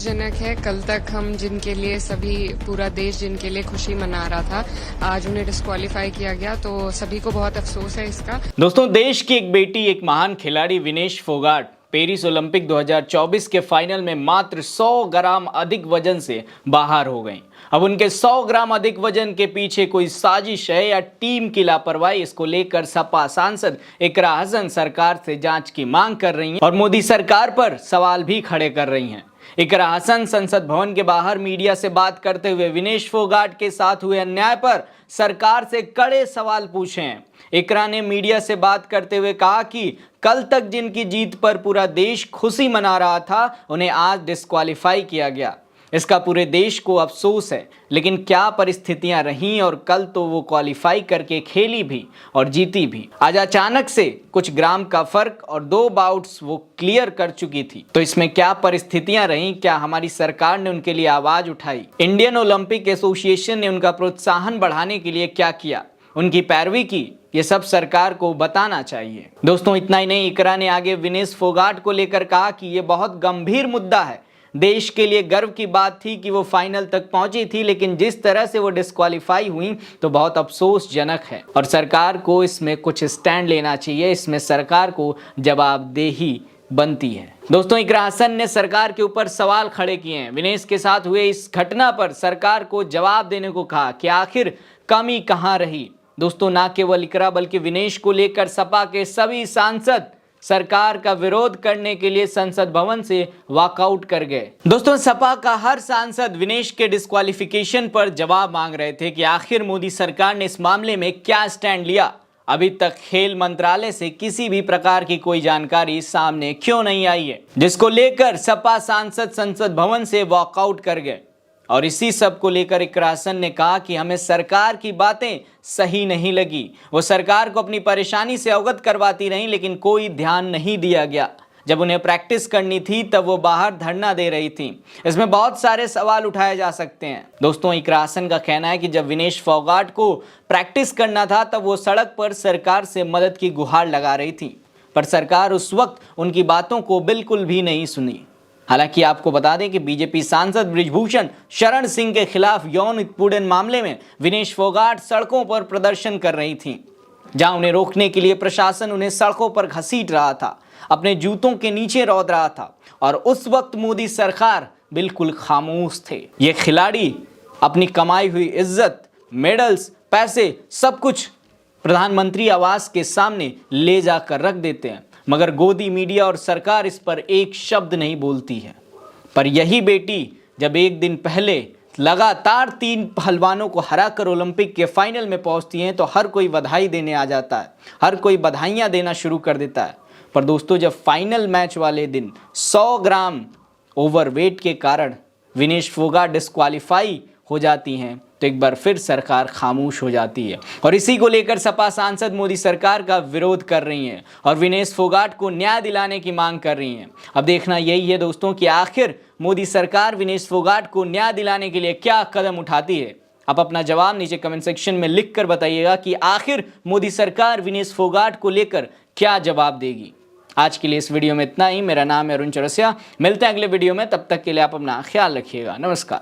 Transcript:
जनक है। कल तक हम जिनके लिए सभी पूरा देश जिनके लिए खुशी मना रहा था, आज उन्हें डिस्क्वालीफाई किया गया, तो सभी को बहुत अफसोस है इसका। दोस्तों, देश की एक बेटी, एक महान खिलाड़ी विनेश फोगाट पेरिस ओलंपिक 2024 के फाइनल में मात्र 100 ग्राम अधिक वजन से बाहर हो गई। अब उनके 100 ग्राम अधिक वजन के पीछे कोई साजिश है या टीम की लापरवाही, इसको लेकर सपा सांसद इकरा हसन सरकार से जांच की मांग कर रही हैं और मोदी सरकार पर सवाल भी खड़े कर रही हैं। इकरा हसन संसद भवन के बाहर मीडिया से बात करते हुए विनेश फोगाट के साथ हुए अन्याय पर सरकार से कड़े सवाल पूछे हैं। इकरा ने मीडिया से बात करते हुए कहा कि कल तक जिनकी जीत पर पूरा देश खुशी मना रहा था, उन्हें आज डिस्क्वालीफाई किया गया। इसका पूरे देश को अफसोस है, लेकिन क्या परिस्थितियां रहीं और कल तो वो क्वालिफाई करके खेली भी और जीती भी। आज अचानक से कुछ ग्राम का फर्क और 2 बाउट्स वो क्लियर कर चुकी थी, तो इसमें क्या परिस्थितियां रहीं? क्या हमारी सरकार ने उनके लिए आवाज उठाई? इंडियन ओलंपिक एसोसिएशन ने उनका प्रोत्साहन बढ़ाने के लिए क्या किया? उनकी पैरवी की? ये सब सरकार को बताना चाहिए। दोस्तों, इतना ही नहीं, इकरा ने आगे विनेश फोगाट को लेकर कहा कि ये बहुत गंभीर मुद्दा है। देश के लिए गर्व की बात थी कि वो फाइनल तक पहुंची थी, लेकिन जिस तरह से वो डिस्क्वालीफाई हुई तो बहुत अफसोसजनक है और सरकार को इसमें कुछ स्टैंड लेना चाहिए। इसमें सरकार को जवाबदेही बनती है। दोस्तों, इकरा हसन ने सरकार के ऊपर सवाल खड़े किए हैं। विनेश के साथ हुए इस घटना पर सरकार को जवाब देने को कहा कि आखिर कमी कहां रही। दोस्तों, ना केवल इकरा बल्कि विनेश को लेकर सपा के सभी सांसद सरकार का विरोध करने के लिए संसद भवन से वॉकआउट कर गए। दोस्तों, सपा का हर सांसद विनेश के डिस्क्वालिफिकेशन पर जवाब मांग रहे थे कि आखिर मोदी सरकार ने इस मामले में क्या स्टैंड लिया। अभी तक खेल मंत्रालय से किसी भी प्रकार की कोई जानकारी सामने क्यों नहीं आई है, जिसको लेकर सपा सांसद संसद भवन से वॉकआउट कर गए। और इसी सब को लेकर इकरा हसन ने कहा कि हमें सरकार की बातें सही नहीं लगी। वो सरकार को अपनी परेशानी से अवगत करवाती रही, लेकिन कोई ध्यान नहीं दिया गया। जब उन्हें प्रैक्टिस करनी थी तब वो बाहर धरना दे रही थी। इसमें बहुत सारे सवाल उठाए जा सकते हैं। दोस्तों, इकरा हसन का कहना है कि जब विनेश फोगाट को प्रैक्टिस करना था तब वो सड़क पर सरकार से मदद की गुहार लगा रही थी, पर सरकार उस वक्त उनकी बातों को बिल्कुल भी नहीं सुनी। हालांकि आपको बता दें कि बीजेपी सांसद बृजभूषण शरण सिंह के खिलाफ यौन उत्पीड़न मामले में विनेश फोगाट सड़कों पर प्रदर्शन कर रही थीं, जहां उन्हें रोकने के लिए प्रशासन उन्हें सड़कों पर घसीट रहा था, अपने जूतों के नीचे रौंद रहा था, और उस वक्त मोदी सरकार बिल्कुल खामोश थे। ये खिलाड़ी अपनी कमाई हुई इज्जत, मेडल्स, पैसे, सब कुछ प्रधानमंत्री आवास के सामने ले जाकर रख देते हैं, मगर गोदी मीडिया और सरकार इस पर एक शब्द नहीं बोलती है। पर यही बेटी जब एक दिन पहले लगातार 3 पहलवानों को हराकर ओलंपिक के फाइनल में पहुंचती हैं तो हर कोई बधाई देने आ जाता है, हर कोई बधाइयां देना शुरू कर देता है। पर दोस्तों, जब फाइनल मैच वाले दिन 100 ग्राम ओवरवेट के कारण विनेश फोगाट डिस्क्वालीफाई हो जाती हैं तो एक बार फिर सरकार खामोश हो जाती है और इसी को लेकर सपा सांसद मोदी सरकार का विरोध कर रही हैं और विनेश फोगाट को न्याय दिलाने की मांग कर रही हैं। अब देखना यही है दोस्तों कि आखिर मोदी सरकार विनेश फोगाट को न्याय दिलाने के लिए क्या कदम उठाती है। आप अपना जवाब नीचे कमेंट सेक्शन में लिख कर बताइएगा कि आखिर मोदी सरकार विनेश फोगाट को लेकर क्या जवाब देगी। आज के लिए इस वीडियो में इतना ही। मेरा नाम है अरुण चौरसिया। मिलते हैं अगले वीडियो में, तब तक के लिए आप अपना ख्याल रखिएगा। नमस्कार।